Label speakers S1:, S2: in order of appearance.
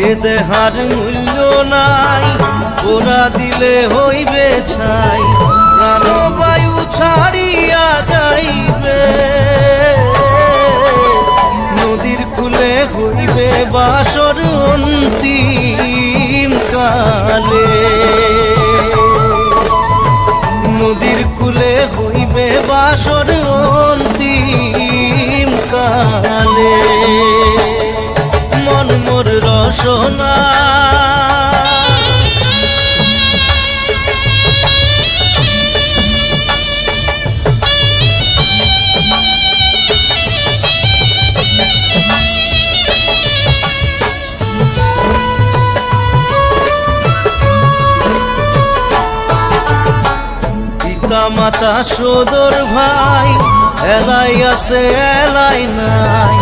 S1: এ দেহার মূল্য নাই, ওরা দিলে হইবে ছাই, প্রাণবায়ু ছাড়িয়া যাইবে। নদীর কূলে হইবে বাসর অন্তিম কালে, নদীর কূলে হইবে বাসর অন্তিম কালে। মন মোর রসনা মাতা সদর ভাই, এলাই আছে এলাই নাই,